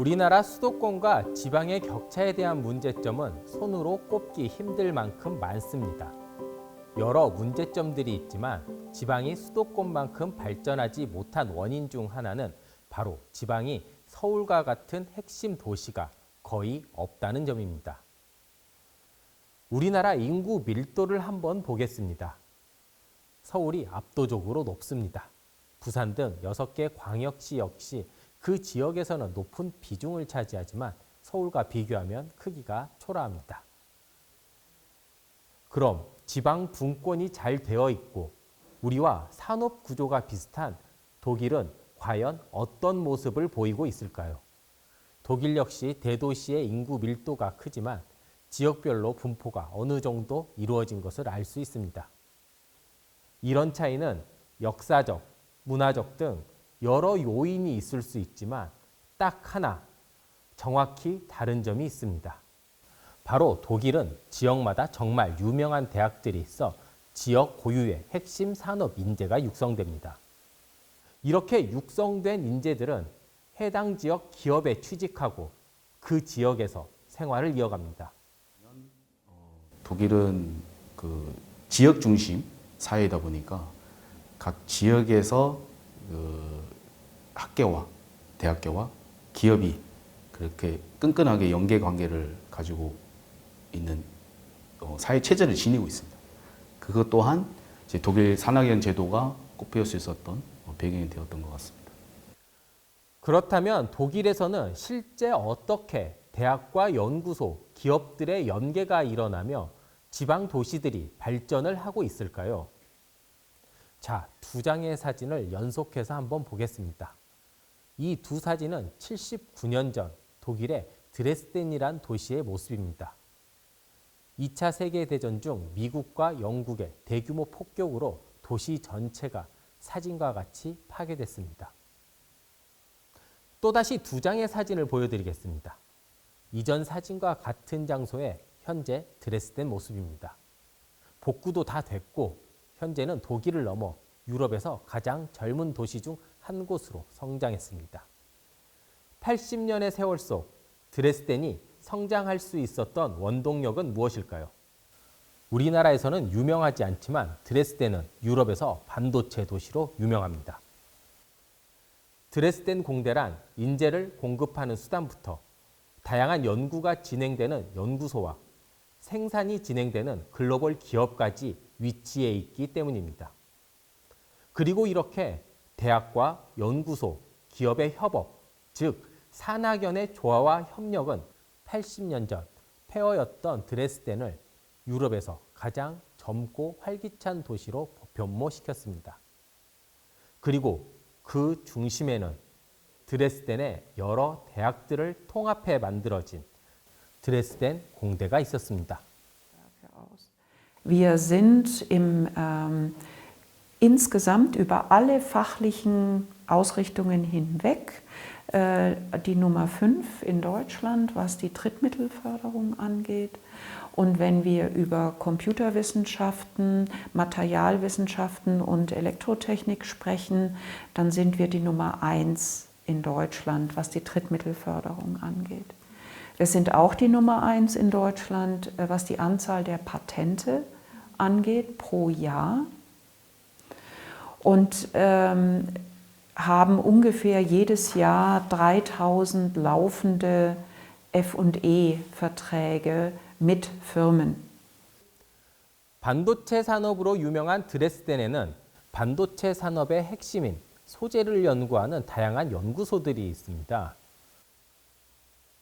우리나라 수도권과 지방의 격차에 대한 문제점은 손으로 꼽기 힘들 만큼 많습니다. 여러 문제점들이 있지만 지방이 수도권만큼 발전하지 못한 원인 중 하나는 바로 지방이 서울과 같은 핵심 도시가 거의 없다는 점입니다. 우리나라 인구 밀도를 한번 보겠습니다. 서울이 압도적으로 높습니다. 부산 등 6개 광역시 역시 그 지역에서는 높은 비중을 차지하지만 서울과 비교하면 크기가 초라합니다. 그럼 지방 분권이 잘 되어 있고 우리와 산업 구조가 비슷한 독일은 과연 어떤 모습을 보이고 있을까요? 독일 역시 대도시의 인구 밀도가 크지만 지역별로 분포가 어느 정도 이루어진 것을 알 수 있습니다. 이런 차이는 역사적, 문화적 등 여러 요인이 있을 수 있지만 딱 하나 정확히 다른 점이 있습니다. 바로 독일은 지역마다 정말 유명한 대학들이 있어 지역 고유의 핵심 산업 인재가 육성됩니다. 이렇게 육성된 인재들은 해당 지역 기업에 취직하고 그 지역에서 생활을 이어갑니다. 독일은 그 지역 중심 사회이다 보니까 각 지역에서 그 학계와 대학교와 기업이 그렇게 끈끈하게 연계 관계를 가지고 있는 사회 체제를 지니고 있습니다. 그것 또한 이제 독일 산학연 제도가 꽃피울 수 있었던 배경이 되었던 것 같습니다. 그렇다면 독일에서는 실제 어떻게 대학과 연구소, 기업들의 연계가 일어나며 지방 도시들이 발전을 하고 있을까요? 자, 두 장의 사진을 연속해서 한번 보겠습니다. 이 두 사진은 79년 전 독일의 드레스덴이란 도시의 모습입니다. 2차 세계대전 중 미국과 영국의 대규모 폭격으로 도시 전체가 사진과 같이 파괴됐습니다. 또다시 두 장의 사진을 보여드리겠습니다. 이전 사진과 같은 장소의 현재 드레스덴 모습입니다. 복구도 다 됐고 현재는 독일을 넘어 유럽에서 가장 젊은 도시 중 한 곳으로 성장했습니다. 80년의 세월 속 드레스덴이 성장할 수 있었던 원동력은 무엇일까요? 우리나라에서는 유명하지 않지만 드레스덴은 유럽에서 반도체 도시로 유명합니다. 드레스덴 공대란 인재를 공급하는 수단부터 다양한 연구가 진행되는 연구소와 생산이 진행되는 글로벌 기업까지 위치해 있기 때문입니다. 그리고 이렇게 대학과 연구소, 기업의 협업, 즉 산학연의 조화와 협력은 80년 전 폐허였던 드레스덴을 유럽에서 가장 젊고 활기찬 도시로 변모시켰습니다. 그리고 그 중심에는 드레스덴의 여러 대학들을 통합해 만들어진 드레스덴 공대가 있었습니다. Wir sind insgesamt über alle fachlichen Ausrichtungen hinweg die Nummer 5 in Deutschland, was die Drittmittelförderung angeht. Und wenn wir über Computerwissenschaften, Materialwissenschaften und Elektrotechnik sprechen, dann sind wir die Nummer 1 in Deutschland, was die Drittmittelförderung angeht. Wir sind auch die Nummer 1 in Deutschland, was die Anzahl der Patente angeht pro Jahr. Und haben ungefähr jedes Jahr 3000 laufende F&E-Verträge mit Firmen. 반도체 산업으로 유명한 드레스덴에는 반도체 산업의 핵심인 소재를 연구하는 다양한 연구소들이 있습니다.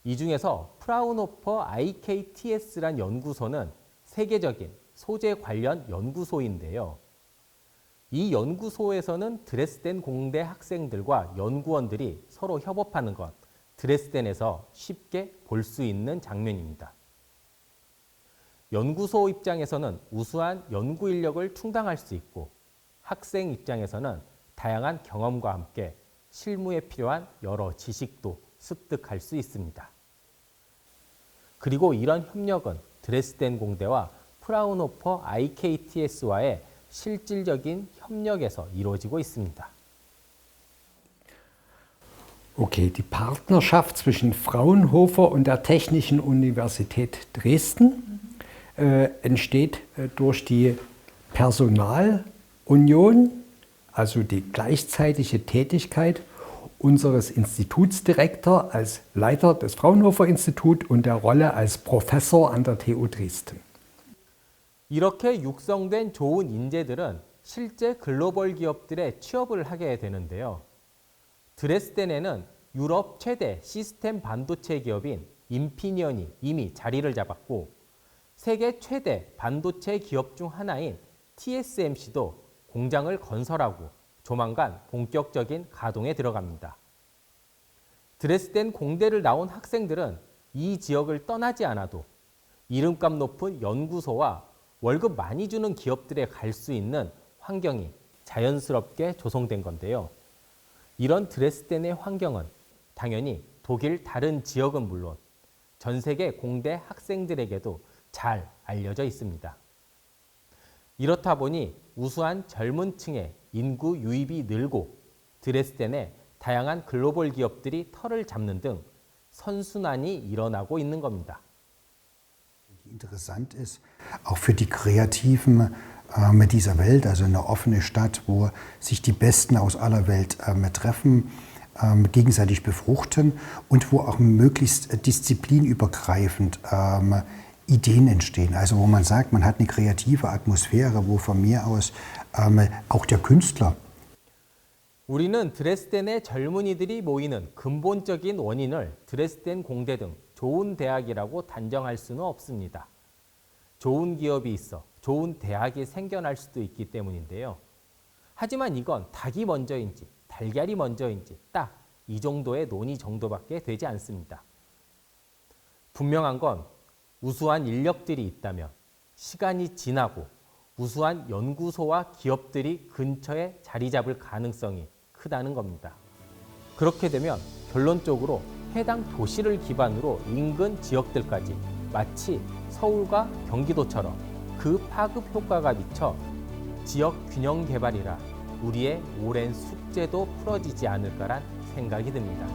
이 중에서 프라운호퍼 IKTS란 연구소는 세계적인 소재 관련 연구소인데요. 이 연구소에서는 드레스덴 공대 학생들과 연구원들이 서로 협업하는 것, 드레스덴에서 쉽게 볼 수 있는 장면입니다. 연구소 입장에서는 우수한 연구 인력을 충당할 수 있고 학생 입장에서는 다양한 경험과 함께 실무에 필요한 여러 지식도 습득할 수 있습니다. 그리고 이런 협력은 드레스덴 공대와 프라운호퍼 IKTS와의 실질적인 협력에서 이루어지고 있습니다. Okay, die Partnerschaft zwischen Fraunhofer und der Technischen Universität Dresden entsteht durch die Personalunion, also die gleichzeitige Tätigkeit unseres Institutsdirektors als Leiter des Fraunhofer Instituts und der Rolle als Professor an der TU Dresden. 이렇게 육성된 좋은 인재들은 실제 글로벌 기업들에 취업을 하게 되는데요. 드레스덴에는 유럽 최대 시스템 반도체 기업인 인피니언이 이미 자리를 잡았고 세계 최대 반도체 기업 중 하나인 TSMC도 공장을 건설하고 조만간 본격적인 가동에 들어갑니다. 드레스덴 공대를 나온 학생들은 이 지역을 떠나지 않아도 이름값 높은 연구소와 월급 많이 주는 기업들에 갈 수 있는 환경이 자연스럽게 조성된 건데요. 이런 드레스덴의 환경은 당연히 독일 다른 지역은 물론 전 세계 공대 학생들에게도 잘 알려져 있습니다. 이렇다 보니 우수한 젊은 층의 인구 유입이 늘고 드레스덴에 다양한 글로벌 기업들이 털을 잡는 등 선순환이 일어나고 있는 겁니다. Interessant ist, auch für die Kreativen dieser Welt, also eine offene Stadt, wo sich die Besten aus aller Welt treffen, gegenseitig befruchten und wo auch möglichst disziplinübergreifend Ideen entstehen. Also wo man sagt, man hat eine kreative Atmosphäre, wo von mir aus auch der Künstler. 우리는 드레스덴의 젊은이들이 모이는 근본적인 원인을 드레스덴 공대 등 좋은 대학이라고 단정할 수는 없습니다. 좋은 기업이 있어 좋은 대학이 생겨날 수도 있기 때문인데요. 하지만 이건 닭이 먼저인지 달걀이 먼저인지 딱 이 정도의 논의 정도밖에 되지 않습니다. 분명한 건 우수한 인력들이 있다면 시간이 지나고 우수한 연구소와 기업들이 근처에 자리 잡을 가능성이 크다는 겁니다. 그렇게 되면 결론적으로 해당 도시를 기반으로 인근 지역들까지 마치 서울과 경기도처럼 그 파급 효과가 미쳐 지역 균형 개발이라 우리의 오랜 숙제도 풀어지지 않을까란 생각이 듭니다.